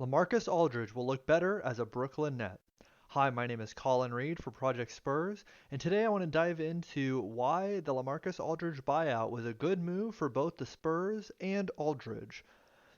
LaMarcus Aldridge will look better as a Brooklyn Net. Hi, my name is Collin Reid for Project Spurs, and today I want to dive into why the LaMarcus Aldridge buyout was a good move for both the Spurs and Aldridge.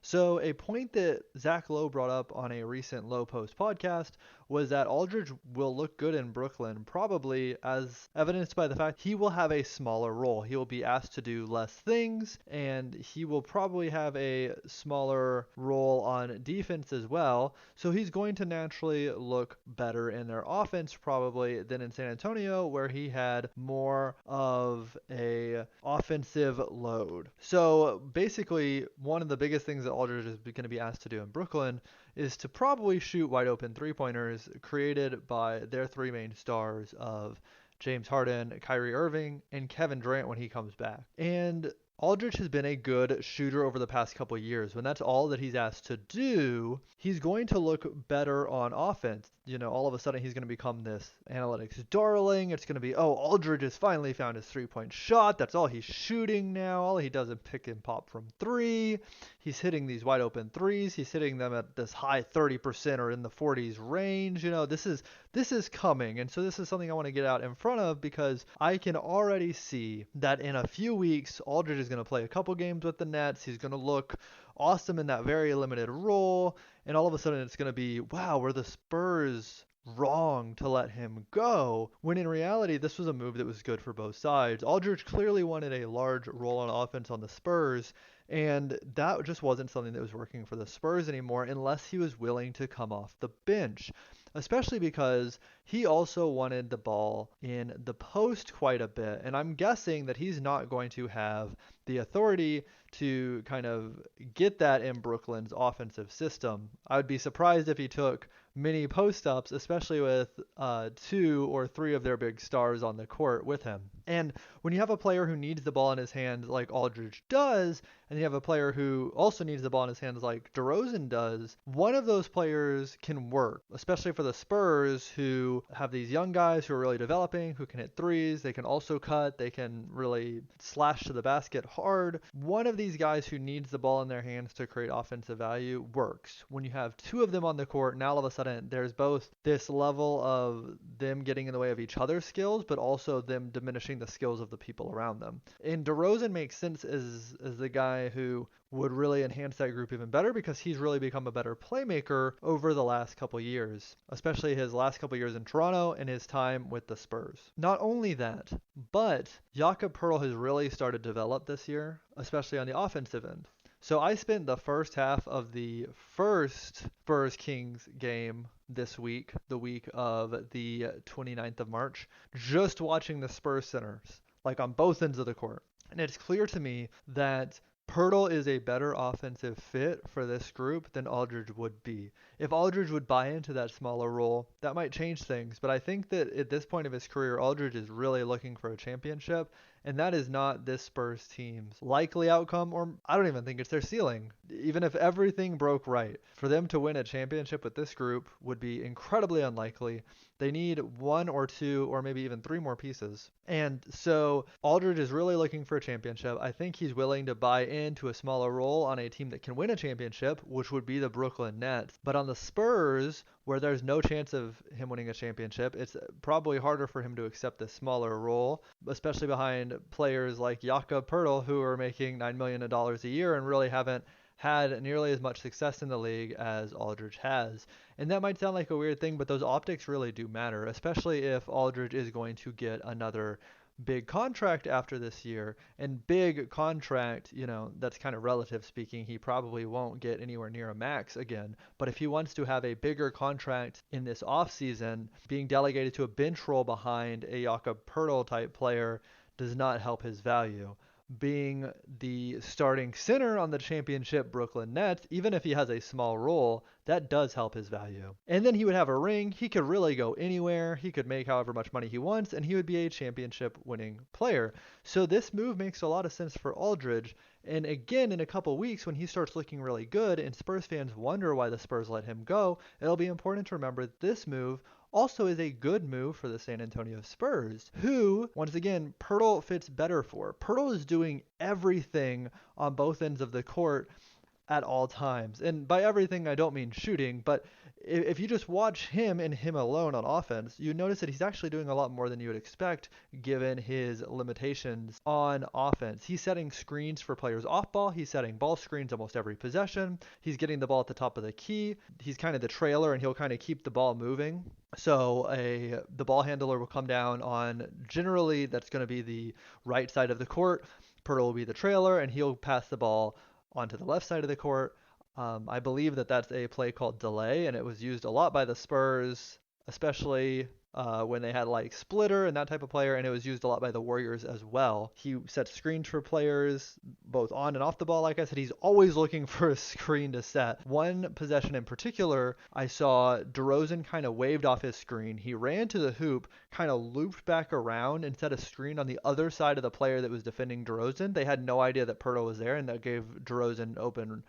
So, a point that Zach Lowe brought up on a recent Low Post podcast was that Aldridge will look good in Brooklyn, probably as evidenced by the fact he will have a smaller role. He will be asked to do less things, and he will probably have a smaller role on defense as well. So, he's going to naturally look better in their offense, probably, than in San Antonio, where he had more of a offensive load. So, basically, one of the biggest things that Aldridge is going to be asked to do in Brooklyn is to probably shoot wide open three-pointers created by their three main stars of James Harden, Kyrie Irving, and Kevin Durant when he comes back. And Aldridge has been a good shooter over the past couple of years. When that's all that he's asked to do, he's going to look better on offense. All of a sudden he's going to become this analytics darling. It's going to be, Aldridge has finally found his three-point shot. That's all he's shooting now. All he does is pick and pop from three. He's hitting these wide open threes. He's hitting them at this high 30% or in the 40s range. This is coming. And so this is something I want to get out in front of because I can already see that in a few weeks, Aldridge is going to play a couple games with the Nets. He's going to look awesome in that very limited role. And all of a sudden it's going to be, wow, were the Spurs wrong to let him go? When in reality, this was a move that was good for both sides. Aldridge clearly wanted a large role on offense on the Spurs, and that just wasn't something that was working for the Spurs anymore unless he was willing to come off the bench, especially because he also wanted the ball in the post quite a bit. And I'm guessing that he's not going to have the authority to kind of get that in Brooklyn's offensive system. I would be surprised if he took many post-ups, especially with 2 or 3 of their big stars on the court with him. And when you have a player who needs the ball in his hands like Aldridge does, and you have a player who also needs the ball in his hands like DeRozan does, one of those players can work, especially for the Spurs, who have these young guys who are really developing, who can hit threes, they can also cut, they can really slash to the basket hard. One of these guys who needs the ball in their hands to create offensive value works. When you have 2 of them on the court, now all of a sudden there's both this level of them getting in the way of each other's skills, but also them diminishing the skills of the people around them. And DeRozan makes sense as the guy who would really enhance that group even better because he's really become a better playmaker over the last couple years, especially his last couple years in Toronto and his time with the Spurs. Not only that, but Jakob Poeltl has really started to develop this year, especially on the offensive end. So I spent the first half of the first Spurs-Kings game this week, the week of the 29th of March, just watching the Spurs centers, like on both ends of the court. And it's clear to me that Poeltl is a better offensive fit for this group than Aldridge would be. If Aldridge would buy into that smaller role, that might change things. But I think that at this point of his career, Aldridge is really looking for a championship. And that is not this Spurs team's likely outcome, or I don't even think it's their ceiling. Even if everything broke right, for them to win a championship with this group would be incredibly unlikely. They need 1 or 2 or maybe even 3 more pieces. And so Aldridge is really looking for a championship. I think he's willing to buy into a smaller role on a team that can win a championship, which would be the Brooklyn Nets. But on the Spurs, where there's no chance of him winning a championship, it's probably harder for him to accept this smaller role, especially behind players like Jakob Poeltl, who are making $9 million a year and really haven't had nearly as much success in the league as Aldridge has. And that might sound like a weird thing, but those optics really do matter, especially if Aldridge is going to get another big contract after this year. And big contract, that's kind of relative speaking. He probably won't get anywhere near a max again. But if he wants to have a bigger contract in this offseason, being delegated to a bench role behind a Jakob Poeltl type player does not help his value. Being the starting center on the championship Brooklyn Nets, even if he has a small role, that does help his value. And then he would have a ring. He could really go anywhere. He could make however much money he wants, and he would be a championship winning player. So this move makes a lot of sense for Aldridge. And again, in a couple weeks, when he starts looking really good and Spurs fans wonder why the Spurs let him go, it'll be important to remember that this move also is a good move for the San Antonio Spurs, who, once again, Poeltl fits better for. Poeltl is doing everything on both ends of the court at all times. And by everything, I don't mean shooting, but if you just watch him and him alone on offense, you notice that he's actually doing a lot more than you would expect given his limitations on offense. He's setting screens for players off ball. He's setting ball screens almost every possession. He's getting the ball at the top of the key. He's kind of the trailer, and he'll kind of keep the ball moving. So the ball handler will come down on, generally that's going to be the right side of the court. Pirtle will be the trailer, and he'll pass the ball onto the left side of the court. I believe that that's a play called delay, and it was used a lot by the Spurs, especially when they had like splitter and that type of player, and it was used a lot by the Warriors as well. He sets screens for players both on and off the ball. Like I said, he's always looking for a screen to set. One possession in particular, I saw DeRozan kind of waved off his screen. He ran to the hoop, kind of looped back around and set a screen on the other side of the player that was defending DeRozan. They had no idea that Pirtle was there, and that gave DeRozan open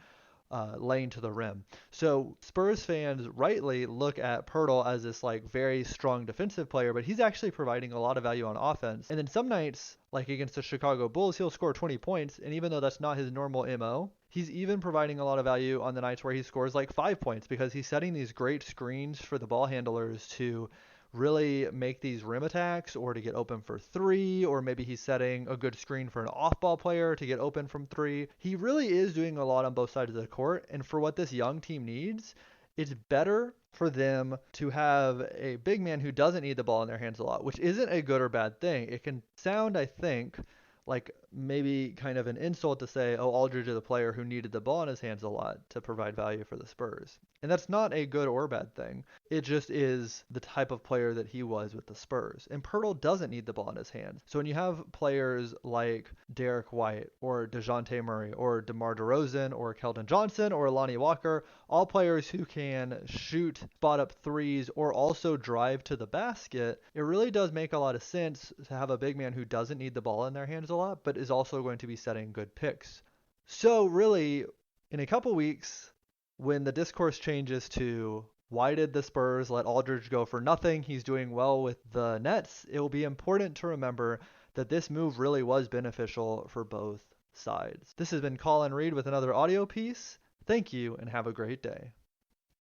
lane to the rim. So Spurs fans rightly look at Pirtle as this like very strong defensive player, but he's actually providing a lot of value on offense. And then some nights, like against the Chicago Bulls, he'll score 20 points, and even though that's not his normal MO, he's even providing a lot of value on the nights where he scores like 5 points because he's setting these great screens for the ball handlers to really make these rim attacks or to get open for three, or maybe he's setting a good screen for an off-ball player to get open from three. He really is doing a lot on both sides of the court, and for what this young team needs, it's better for them to have a big man who doesn't need the ball in their hands a lot, which isn't a good or bad thing. It can sound, I think, like maybe kind of an insult to say, oh, Aldridge is a player who needed the ball in his hands a lot to provide value for the Spurs. And that's not a good or bad thing. It just is the type of player that he was with the Spurs. And Pirtle doesn't need the ball in his hands. So when you have players like Derek White or DeJounte Murray or DeMar DeRozan or Keldon Johnson or Lonnie Walker, all players who can shoot spot up threes or also drive to the basket, it really does make a lot of sense to have a big man who doesn't need the ball in their hands a lot, but is also going to be setting good picks. So really, in a couple weeks, when the discourse changes to why did the Spurs let Aldridge go for nothing, he's doing well with the Nets, it will be important to remember that this move really was beneficial for both sides. This has been Collin Reid with another audio piece. Thank you and have a great day.